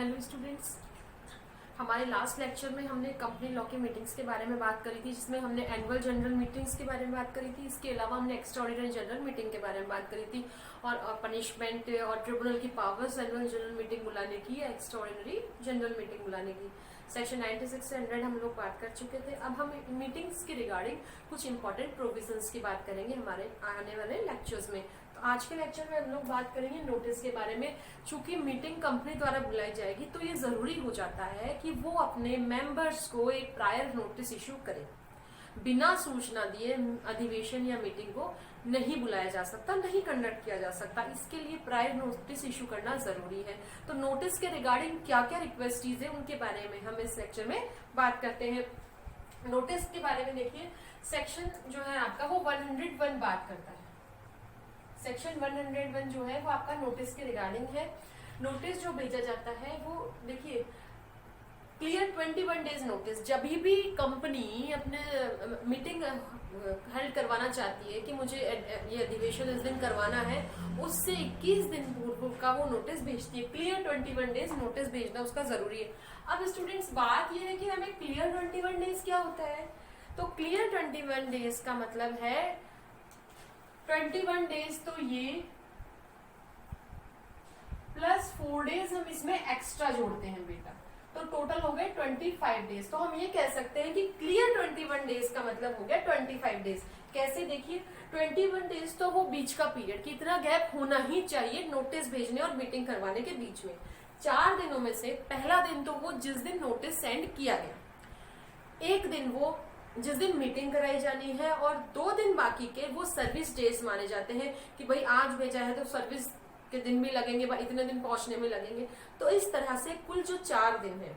Hello students, हमारे last lecture में हमने कंपनी लॉ की मीटिंग्स के बारे में बात करी थी, जिसमें हमने एनुअल जनरल मीटिंग्स के बारे में बात करी थी। इसके अलावा हमने एक्स्ट्राऑर्डिनरी जनरल मीटिंग के बारे में बात करी थी और पनिशमेंट और ट्रिब्यूनल की पावर्स एनुअल जनरल मीटिंग बुलाने की या एक्स्ट्राऑर्डिनरी जनरल मीटिंग बुलाने की। सेक्शन 96 से 100 हम लोग बात कर चुके थे। अब हम मीटिंग्स के रिगार्डिंग कुछ इंपॉर्टेंट प्रोविजंस की बात करेंगे हमारे आने वाले लेक्चर्स में। तो आज के लेक्चर में हम लोग बात करेंगे नोटिस के बारे में। चूंकि मीटिंग कंपनी द्वारा बुलाई जाएगी तो ये जरूरी हो जाता है कि वो अपने मेंबर्स को एक प्रायर नोटिस इशू करे। बिना सूचना दिए अधिवेशन या मीटिंग को नहीं बुलाया जा सकता, नहीं कंडक्ट किया जा सकता। इसके लिए प्रायर नोटिस इशू करना जरूरी है। तो नोटिस के रिगार्डिंग क्या क्या रिक्वेस्टीज है उनके बारे में हम इस लेक्चर में बात करते हैं। नोटिस के बारे में देखिए, सेक्शन जो है आपका वो 101 बात करता है। सेक्शन 101 जो है वो आपका नोटिस के रिगार्डिंग है। नोटिस जो भेजा जाता है वो देखिए, क्लियर 21 डेज नोटिस। जब भी कंपनी अपने मीटिंग हेल्ड करवाना चाहती है कि मुझे ये अधिवेशन इस दिन करवाना है, उससे 21 दिन पूर्व का वो नोटिस भेजती है। क्लियर 21 डेज नोटिस भेजना उसका जरूरी है। अब स्टूडेंट्स, बात ये है कि हमें क्लियर 21 डेज क्या होता है। तो क्लियर 21 डेज का मतलब है 21 डेज तो ये प्लस 4 डेज हम इसमें एक्स्ट्रा जोड़ते हैं बेटा, तो टोटल हो गए 25 डेज। तो हम ये कह सकते हैं कि क्लियर 21 डेज का मतलब हो गया 25 डेज। कैसे देखिए, 21 डेज तो वो बीच का पीरियड, कितना गैप होना ही चाहिए नोटिस भेजने और मीटिंग करवाने के बीच में। 4 दिनों में से पहला दिन तो वो जिस दिन नोटिस सेंड किया गया, एक दिन वो जिस दिन मीटिंग कराई जानी है, और 2 दिन बाकी के वो सर्विस डेज माने जाते हैं कि भाई आज भेजा है तो सर्विस के दिन भी लगेंगे, भाई इतने दिन पहुंचने में लगेंगे। तो इस तरह से कुल जो 4 दिन है,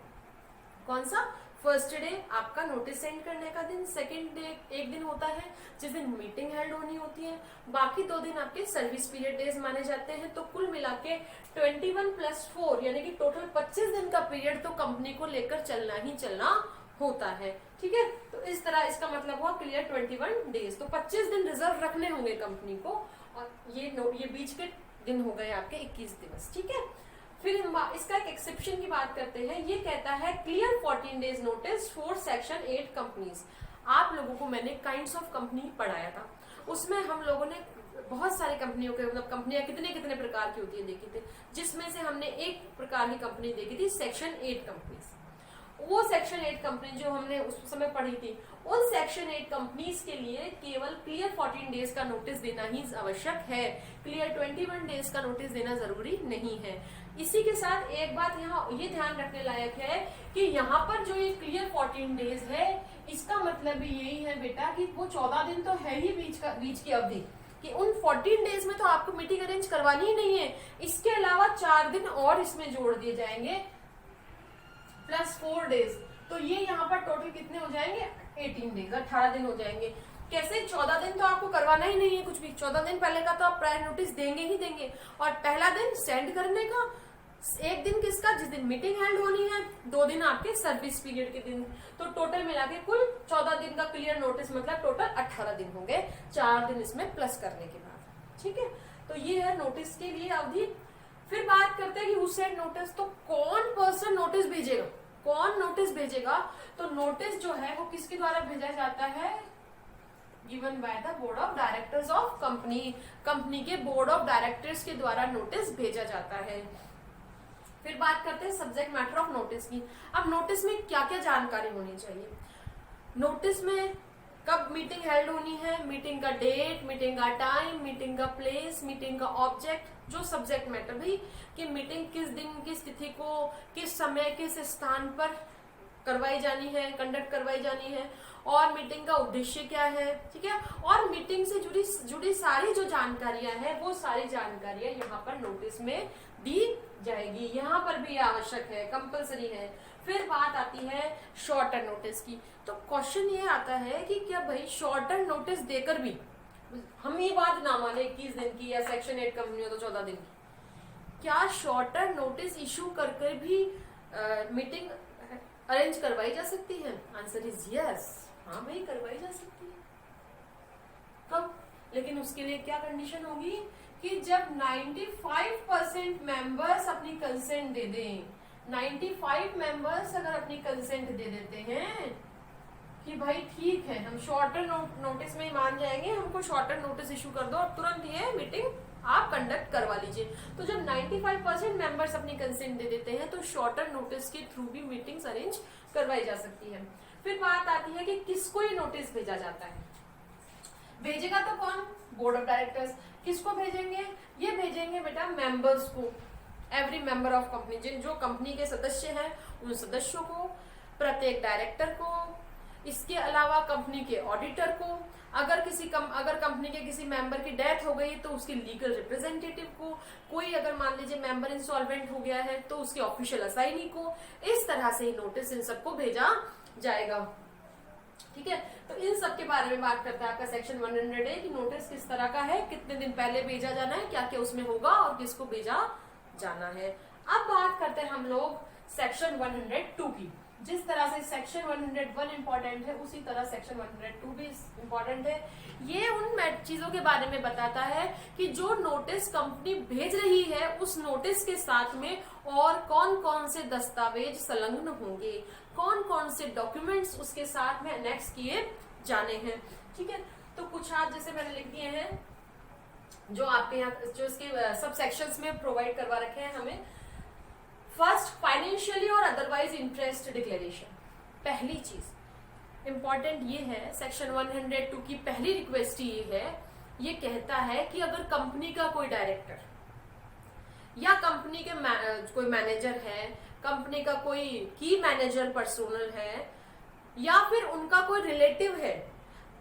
कौन सा, फर्स्ट डे आपका नोटिस सेंड करने का दिन, सेकंड डे एक दिन होता है जिस दिन मीटिंग हेल्ड होनी होती है, बाकी 2 दिन आपके सर्विस पीरियड डेज माने जाते हैं। तो कुल मिला के 21 + 4 यानी कि टोटल 25 दिन का पीरियड तो कंपनी को लेकर चलना ही चलना होता है। ठीक है, तो इस तरह इसका मतलब हुआ क्लियर 21 डेज। तो 25 दिन रिजर्व रखने होंगे कंपनी को, और ये बीच के दिन हो गए आपके 21 दिवस। ठीक है, फिर इसका एक एक्सेप्शन की बात करते हैं। ये कहता है clear 14 days notice for section 8 companies. आप लोगों को मैंने काइंड्स ऑफ कंपनी पढ़ाया था, उसमें हम लोगों ने बहुत सारी कंपनियों के मतलब कंपनियां कितने कितने प्रकार की होती है देखी थी, जिसमें से हमने एक प्रकार की कंपनी देखी थी सेक्शन 8 कंपनीज। वो सेक्शन 8 कंपनी जो हमने उस समय पढ़ी थी, उन सेक्शन 8 कंपनीज के लिए केवल क्लियर 14 डेज का नोटिस देना ही आवश्यक है। क्लियर 21 डेज का नोटिस देना जरूरी नहीं है। इसी के साथ एक बात यहाँ ये ध्यान रखने लायक है कि यहाँ पर जो ये क्लियर 14 डेज है, इसका मतलब भी यही है बेटा कि वो 14 दिन तो है ही बीच की अवधि, कि उन 14 डेज में तो आपको मीटिंग अरेंज करवानी ही नहीं है। इसके अलावा 4 दिन और इसमें जोड़ दिए जाएंगे प्लस 4 डेज, तो ये यहाँ पर टोटल कितने हो जाएंगे, 18 डेज, 18 दिन हो जाएंगे। कैसे, 14 दिन तो आपको करवाना ही नहीं है कुछ भी। 14 दिन पहले का तो आप प्रायर नोटिस देंगे ही देंगे, और पहला दिन सेंड करने का, एक दिन किसका, जिस दिन मीटिंग हेल्ड होनी है, 2 दिन आपके सर्विस पीरियड के दिन। तो टोटल मिला के कुल 14 दिन का क्लियर नोटिस मतलब टोटल 18 दिन होंगे, 4 दिन इसमें प्लस करने के बाद। ठीक है, तो ये है नोटिस के लिए अवधि। फिर बात करते हैं कि हु सेंड नोटिस, तो कौन पर्सन नोटिस भेजेगा, कौन नोटिस भेजेगा। तो नोटिस जो है वो किसके द्वारा भेजा जाता है, given by the board of directors of company. Company के बोर्ड ऑफ डायरेक्टर्स के द्वारा नोटिस भेजा जाता है। फिर बात करते हैं सब्जेक्ट मैटर ऑफ नोटिस की। अब नोटिस में क्या क्या जानकारी होनी चाहिए। नोटिस में कब मीटिंग हेल्ड होनी है, मीटिंग का डेट, मीटिंग का टाइम, मीटिंग का प्लेस, मीटिंग का ऑब्जेक्ट, जो सब्जेक्ट मैटर भाई कि मीटिंग किस दिन, किस तिथि को, किस समय, किस स्थान पर करवाई जानी है, कंडक्ट करवाई जानी है, और मीटिंग का उद्देश्य क्या है। ठीक है, और मीटिंग से जुड़ी सारी जो जानकारियां हैं, वो सारी जानकारियां यहाँ पर नोटिस में दी जाएगी। यहाँ पर भी आवश्यक है, कंपलसरी है। फिर बात आती है शॉर्टर नोटिस की। तो क्वेश्चन ये आता है कि क्या भाई शॉर्टर नोटिस देकर भी हम ये बात ना माने 21 दिन की, या सेक्शन 8 कंपनी हो तो 14 दिन की, क्या शॉर्टर नोटिस इशू कर भी मीटिंग अरेंज करवाई जा सकती है। आंसर इज यस, हाँ भाई करवाई जा सकती है। कब, लेकिन उसके लिए क्या कंडीशन होगी कि जब 95% मेंबर्स अपनी कंसेंट दे दें, 95 मेंबर्स अगर अपनी कंसेंट दे देते हैं कि भाई ठीक है हम शॉर्टर नोटिस में ही मान जाएंगे, हमको शॉर्टर नोटिस इशू कर दो और तुरंत ये मीटिंग आप कंडक्ट करवा लीजिए, तो जब 95% मेंबर्स अपनी कंसेंट दे देते हैं तो शॉर्टर नोटिस के थ्रू भी मीटिंग्स अरेंज करवाई जा सकती है। फिर बात आती है कि किसको ये नोटिस भेजा जाता है। भेजेगा तो कौन? Board of directors. किसको भेजेंगे? ये भेजेंगे बेटा मेंबर्स को, एवरी मेंबर ऑफ कंपनी, जिन जो कंपनी के सदस्य हैं उन सदस्यों को, प्रत्येक डायरेक्टर को, इसके अलावा कंपनी के ऑडिटर को, अगर कंपनी के किसी मेंबर की डेथ हो गई तो उसके लीगल रिप्रेजेंटेटिव को, कोई अगर मान लीजिए मेंबर इंसॉल्वेंट हो गया है तो उसके ऑफिशियल असाइनी को, इस तरह से ही नोटिस इन सबको भेजा जाएगा। ठीक है, तो इन सब के बारे में बात करता है आपका सेक्शन 100 कि नोटिस किस तरह का है, कितने दिन पहले भेजा जाना है, क्या क्या उसमें होगा और किसको भेजा जाना है। अब बात करते हैं हम लोग सेक्शन 102 की। जिस तरह से सेक्शन 101 इंपॉर्टेंट है उसी तरह सेक्शन 102 भी इंपॉर्टेंट है। ये उन चीजों के बारे में बताता है कि जो नोटिस कंपनी भेज रही है उस नोटिस के साथ में और कौन कौन से दस्तावेज संलग्न होंगे, कौन कौन से डॉक्यूमेंट्स उसके साथ में अनेक्स किए जाने हैं। ठीक है, तो कुछ आज जैसे मैंने लिख दिए हैं जो आपके यहाँ जो इसके सब सेक्शंस में प्रोवाइड करवा रखे हैं हमें। फर्स्ट, फाइनेंशियली और अदरवाइज इंटरेस्ट डिक्लेरेशन। पहली चीज इंपॉर्टेंट ये है, सेक्शन 102 की पहली रिक्वेस्ट ये है, ये कहता है कि अगर कंपनी का कोई डायरेक्टर या कंपनी के कोई मैनेजर है, कंपनी का कोई की मैनेजर पर्सनल है या फिर उनका कोई रिलेटिव है,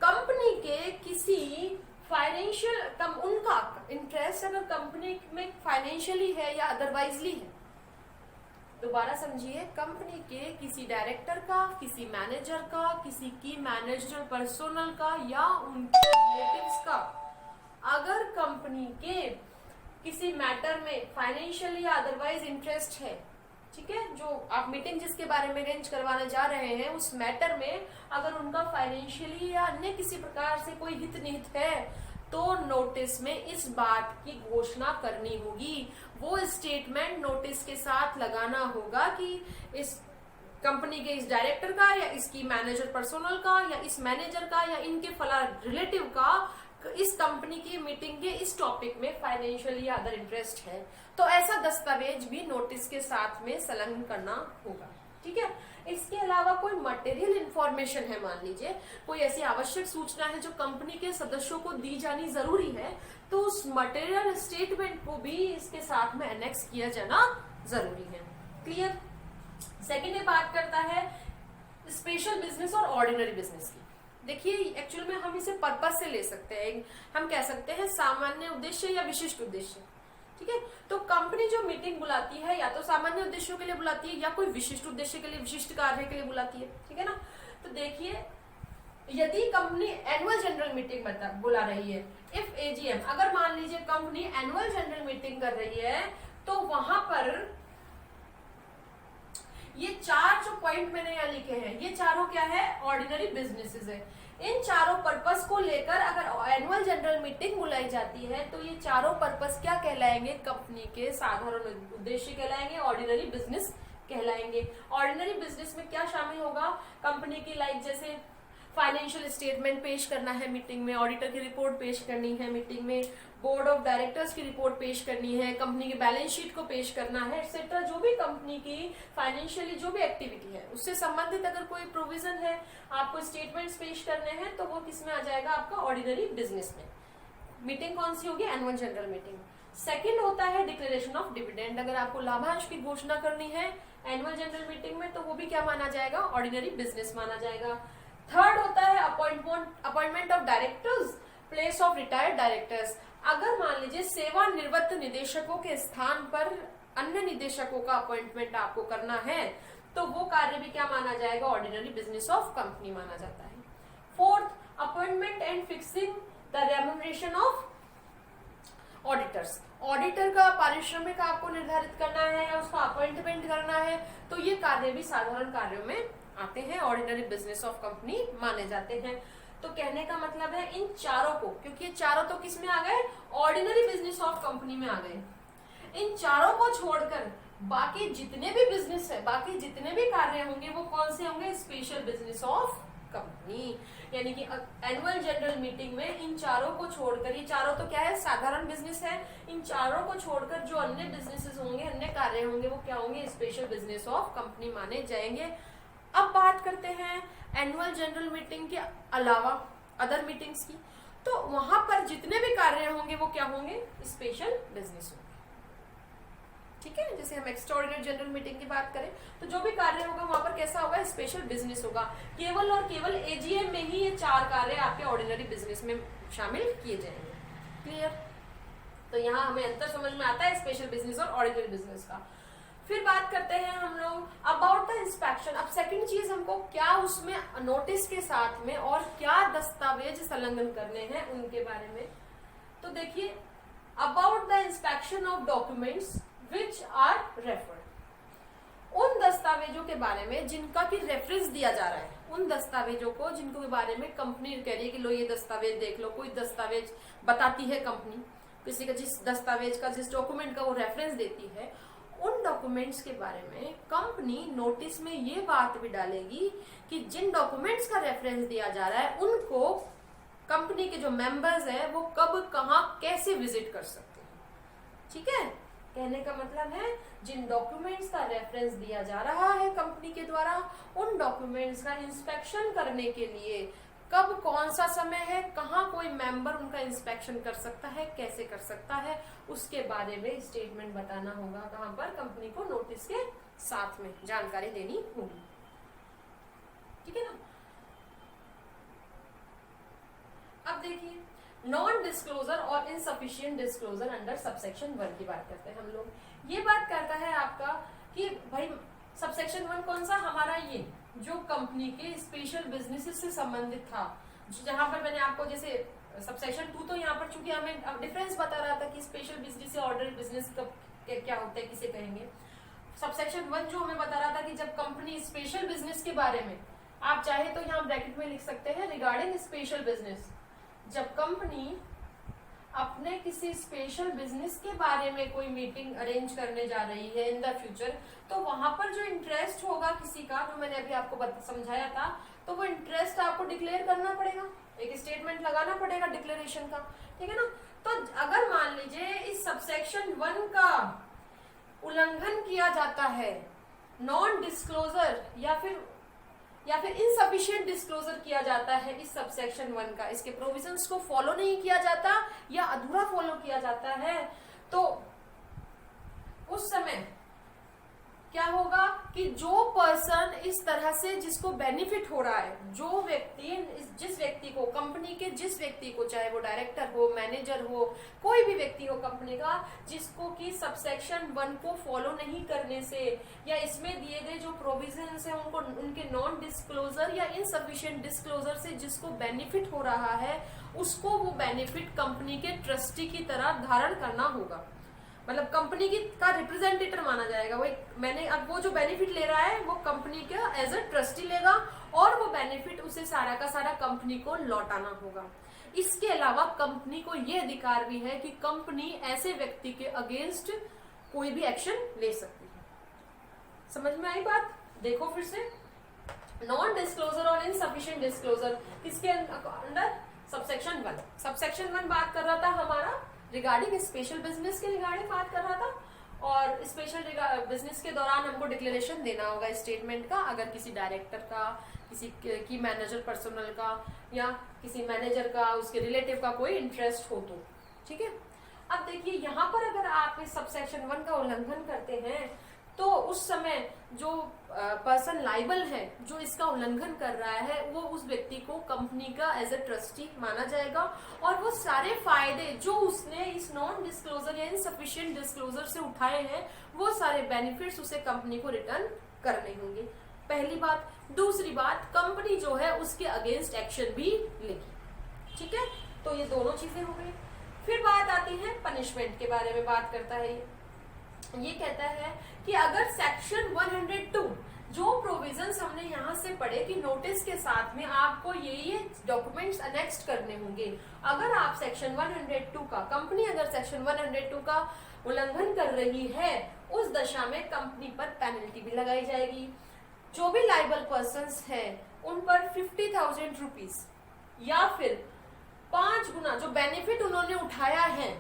कंपनी के किसी फाइनेंशियल उनका इंटरेस्ट अगर कंपनी में फाइनेंशियली है या अदरवाइजली है, दोबारा समझिए, कंपनी के किसी डायरेक्टर का, किसी मैनेजर का, किसी की मैनेजर पर्सनल का या उनके रिलेटिव्स का अगर कंपनी के किसी मैटर में फाइनेंशियल या अदरवाइज इंटरेस्ट है, ठीक है, जो आप मीटिंग जिसके बारे में अरेंज करवाने जा रहे हैं उस मैटर में अगर उनका फाइनेंशियली या अन्य किसी प्रकार से कोई हित निहित है तो नोटिस में इस बात की घोषणा करनी होगी। वो स्टेटमेंट नोटिस के साथ लगाना होगा कि इस कंपनी के इस डायरेक्टर का या इसकी मैनेजर पर्सनल का या इस मैनेजर का या इनके फला रिलेटिव का इस कंपनी की मीटिंग के इस टॉपिक में फाइनेंशियल या अदर इंटरेस्ट है, तो ऐसा दस्तावेज भी नोटिस के साथ में संलग्न करना होगा। ठीक है, इसके अलावा कोई मटेरियल इंफॉर्मेशन है, मान लीजिए कोई ऐसी आवश्यक सूचना है जो कंपनी के सदस्यों को दी जानी जरूरी है, तो उस मटेरियल स्टेटमेंट को भी इसके साथ में एनेक्स किया जाना जरूरी है। क्लियर। सेकेंड ये बात करता है स्पेशल बिजनेस और ऑर्डिनरी बिजनेस की। देखिए एक्चुअल में हम इसे पर्पस से ले सकते हैं, हम कह सकते हैं सामान्य उद्देश्य या विशिष्ट उद्देश्य। ठीक है, तो कंपनी जो मीटिंग बुलाती है या तो सामान्य उद्देश्यों के लिए बुलाती है या कोई विशिष्ट उद्देश्य के लिए, विशिष्ट कार्य के लिए बुलाती है। ठीक है ना, तो देखिए यदि कंपनी एनुअल जनरल मीटिंग बुला रही है, इफ एजीएम, अगर मान लीजिए कंपनी एनुअल जनरल मीटिंग कर रही है तो वहां पर ये 4 जो पॉइंट मैंने यहाँ लिखे हैं ये चारों क्या है, ऑर्डिनरी बिजनेसेस है। इन चारों पर्पस को लेकर अगर एनुअल जनरल मीटिंग बुलाई जाती है तो ये चारों पर्पस क्या कहलाएंगे, कंपनी के साधारण उद्देश्य कहलाएंगे, ऑर्डिनरी बिजनेस कहलाएंगे। ऑर्डिनरी बिजनेस में क्या शामिल होगा, कंपनी की लाइक जैसे फाइनेंशियल स्टेटमेंट पेश करना है मीटिंग में, ऑडिटर की रिपोर्ट पेश करनी है मीटिंग में, बोर्ड ऑफ डायरेक्टर्स की रिपोर्ट पेश करनी है, कंपनी की बैलेंस शीट को पेश करना है, एक्सेट्रा। जो भी कंपनी की फाइनेंशियली जो भी एक्टिविटी है उससे संबंधित अगर कोई प्रोविजन है, आपको स्टेटमेंट्स पेश करने हैं, तो वो किस में आ जाएगा, आपका ऑर्डिनरी बिजनेस में। मीटिंग कौन सी होगी, एनुअल जनरल मीटिंग। सेकेंड होता है डिक्लेरेशन ऑफ डिविडेंड। अगर आपको लाभांश की घोषणा करनी है एनुअल जनरल मीटिंग में तो वो भी क्या माना जाएगा, ऑर्डिनरी बिजनेस माना जाएगा। थर्ड होता है appointment of directors, place of retired directors. अगर मान लीजिए सेवानिवृत्त निदेशकों के स्थान पर अन्य निदेशकों का अपॉइंटमेंट आपको करना है तो वो कार्य भी क्या माना जाएगा, ऑर्डिनरी बिजनेस ऑफ कंपनी माना जाता है। Fourth, appointment and fixing the remuneration of auditors. Auditor का पारिश्रमिक आपको निर्धारित करना है या उसका अपॉइंटमेंट करना है, तो ये कार्य भी साधारण कार्यों में आते हैं, ऑर्डिनरी बिजनेस ऑफ कंपनी माने जाते हैं। तो कहने का मतलब है इन चारों को, क्योंकि ये चारों तो किस में आ गए, ऑर्डिनरी बिजनेस ऑफ कंपनी में आ गए, इन चारों को छोड़कर बाकी जितने भी बिजनेस है, बाकी जितने भी कार्य होंगे वो कौन से होंगे, स्पेशल बिजनेस ऑफ कंपनी। यानी कि एनुअल जनरल मीटिंग में इन चारों को छोड़कर, ये चारों तो क्या है, साधारण बिजनेस है, इन चारों को छोड़कर जो अन्य बिजनेसेस होंगे, अन्य कार्य होंगे, वो क्या होंगे, स्पेशल बिजनेस ऑफ कंपनी माने जाएंगे। अब बात करते हैं एनुअल जनरल मीटिंग के अलावा अदर मीटिंग्स की, तो वहां पर जितने भी कार्य होंगे वो क्या होंगे, स्पेशल बिजनेस होंगे। ठीक है, जैसे हम एक्स्ट्राऑर्डिनरी जनरल मीटिंग की बात करें तो जो भी कार्य होगा वहां पर कैसा होगा, स्पेशल बिजनेस होगा। केवल और केवल एजीएम में ही ये 4 कार्य आपके ऑर्डिनरी बिजनेस में शामिल किए जाएंगे। क्लियर? तो यहाँ हमें अंतर समझ में आता है स्पेशल बिजनेस और ऑर्डिनरी बिजनेस का। फिर बात करते हैं हम लोग अबाउट द इंस्पेक्शन। अब सेकंड चीज हमको क्या उसमें नोटिस के साथ में और क्या दस्तावेज संलग्न करने हैं उनके बारे में। तो देखिए, about the inspection of documents which are referred, उन दस्तावेजों के बारे में जिनका की रेफरेंस दिया जा रहा है, उन दस्तावेजों को जिनको के बारे में कंपनी कह रही है कि लो ये दस्तावेज देख लो, कोई दस्तावेज बताती है कंपनी, किसी का जिस दस्तावेज का, जिस डॉक्यूमेंट का वो रेफरेंस देती है, उन डॉक्यूमेंट्स के बारे में कंपनी नोटिस में ये बात भी डालेगी कि जिन डॉक्यूमेंट्स का रेफरेंस दिया जा रहा है उनको कंपनी के जो मेंबर्स है वो कब, कहां, कैसे विजिट कर सकते हैं। ठीक है, कहने का मतलब है जिन डॉक्यूमेंट्स का रेफरेंस दिया जा रहा है कंपनी के द्वारा, उन डॉक्यूमेंट्स का इंस्पेक्शन करने के लिए कब, कौन सा समय है, कहाँ कोई मेंबर उनका इंस्पेक्शन कर सकता है, कैसे कर सकता है, उसके बारे में स्टेटमेंट बताना होगा। कहाँ पर, कंपनी को नोटिस के साथ में जानकारी देनी होगी। ठीक है ना। अब देखिए, नॉन डिस्क्लोजर और इनसफिशिएंट डिस्क्लोजर अंडर सबसेक्शन 1 की बात करते हैं हम लोग। ये बात करता है आपका कि भाई सबसेक्शन 1 कौन सा, हमारा ये जो कंपनी के स्पेशल बिजनेसेस से संबंधित था, जहां पर मैंने आपको जैसे सबसेक्शन 2 तो यहाँ पर चूंकि हमें डिफरेंस बता रहा था कि स्पेशल बिजनेस या ऑर्डिनरी बिजनेस कब क्या होता है, किसे कहेंगे। सबसेक्शन 1 जो हमें बता रहा था कि जब कंपनी स्पेशल बिजनेस के बारे में, आप चाहे तो यहाँ ब्रैकेट में लिख सकते हैं रिगार्डिंग स्पेशल बिजनेस, जब कंपनी अपने किसी स्पेशल बिजनेस के बारे में कोई मीटिंग अरेंज करने जा रही है इन द फ्यूचर, तो वहां पर जो इंटरेस्ट होगा किसी का, जो मैंने अभी आपको समझाया था, तो वो इंटरेस्ट आपको डिक्लेयर करना पड़ेगा, एक स्टेटमेंट लगाना पड़ेगा डिक्लेरेशन का। ठीक है ना। तो अगर मान लीजिए इस सबसेक्शन 1 का उल्लंघन किया जाता है, नॉन डिस्क्लोजर या फिर इनसफिशिएंट डिस्क्लोजर किया जाता है इस सबसेक्शन 1 का, इसके प्रोविजंस को फॉलो नहीं किया जाता या अधूरा फॉलो किया जाता है, तो उस समय क्या होगा कि जो पर्सन इस तरह से जिसको बेनिफिट हो रहा है, जो व्यक्ति, जिस व्यक्ति को, कंपनी के जिस व्यक्ति को, चाहे वो डायरेक्टर हो, मैनेजर हो, कोई भी व्यक्ति हो कंपनी का, जिसको कि सबसेक्शन 1 को फॉलो नहीं करने से या इसमें दिए गए जो प्रोविजंस है उनको, उनके नॉन डिस्क्लोजर या इनसफिशिएंट डिस्क्लोजर से जिसको बेनिफिट हो रहा है, उसको वो बेनिफिट कंपनी के ट्रस्टी की तरह धारण करना होगा। मतलब कंपनी की का रिप्रेजेंटेटिव माना जाएगा वो। मैंने अब वो जो बेनिफिट ले रहा है वो कंपनी का एज अ ट्रस्टी लेगा और वो बेनिफिट उसे सारा का सारा कंपनी को लौटाना होगा। इसके अलावा कंपनी को ये अधिकार भी है कि कंपनी ऐसे व्यक्ति के अगेंस्ट कोई भी एक्शन ले सकती है। समझ में आई बात? देखो फिर से, नॉन डिस्क्लोजर और इनसफिशिएंट डिस्क्लोजर किसके अंडर? सबसेक्शन 1। सबसेक्शन 1 बात कर रहा था हमारा रिगार्डिंग स्पेशल बिजनेस के रिगार्डिंग बात कर रहा था, और स्पेशल बिजनेस के दौरान हमको डिक्लेरेशन देना होगा स्टेटमेंट का, अगर किसी डायरेक्टर का, किसी की मैनेजर पर्सनल का या किसी मैनेजर का, उसके रिलेटिव का कोई इंटरेस्ट हो तो। ठीक है। अब देखिए यहाँ पर अगर आप इस सबसेक्शन 1 का उल्लंघन करते हैं तो उस समय जो पर्सन लाइबल है, जो इसका उल्लंघन कर रहा है, वो उस व्यक्ति को कंपनी का एज ए ट्रस्टी माना जाएगा और वो सारे फायदे जो उसने इस नॉन डिस्क्लोजर या इनसफिशिएंट डिस्क्लोजर से उठाए हैं, वो सारे बेनिफिट्स उसे कंपनी को रिटर्न करने होंगे। पहली बात। दूसरी बात, कंपनी जो है उसके अगेंस्ट एक्शन भी लेगी। ठीक है, तो ये दोनों चीजें हो गई। फिर बात आती है पनिशमेंट के बारे में, बात करता है ये कहता है कि अगर सेक्शन 102 जो प्रोविजंस हमने यहाँ से पढ़े कि नोटिस के साथ में आपको ये डॉक्यूमेंट्स अनेक्स्ट करने होंगे, अगर आप सेक्शन 102 का, कंपनी अगर सेक्शन 102 का उल्लंघन कर रही है उस दशा में कंपनी पर पेनल्टी भी लगाई जाएगी। जो भी लाइबल पर्सन्स है उन पर 50,000 रुपीज या फिर 5 गुना जो बेनिफिट उन्होंने उठाया है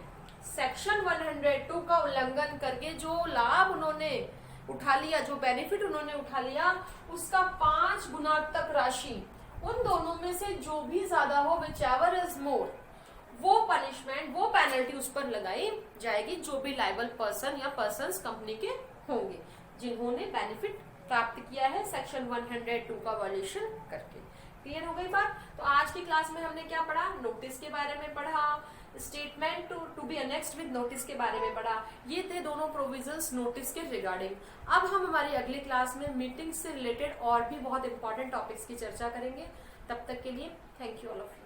सेक्शन 102 का उल्लंघन करके, जो लाभ उन्होंने उठा लिया, जो बेनिफिट उन्होंने उठा लिया, उसका 5 गुना तक राशि उन दोनों में से जो भी ज्यादा हो, whichever is more, वो पनिशमेंट, वो पेनल्टी उस पर लगाई जाएगी जो भी लाइबल पर्सन या पर्सन्स कंपनी के होंगे जिन्होंने बेनिफिट प्राप्त किया है सेक्शन 102 का वायलेशन करके। क्लियर हो गई बात? तो आज की क्लास में हमने क्या पढ़ा? नोटिस के बारे में पढ़ा, statement to be annexed with notice के बारे में पढ़ा। ये थे दोनों प्रोविजंस नोटिस के रिगार्डिंग। अब हम हमारी अगली क्लास में मीटिंग से रिलेटेड और भी बहुत इंपॉर्टेंट टॉपिक्स की चर्चा करेंगे। तब तक के लिए thank you all of you.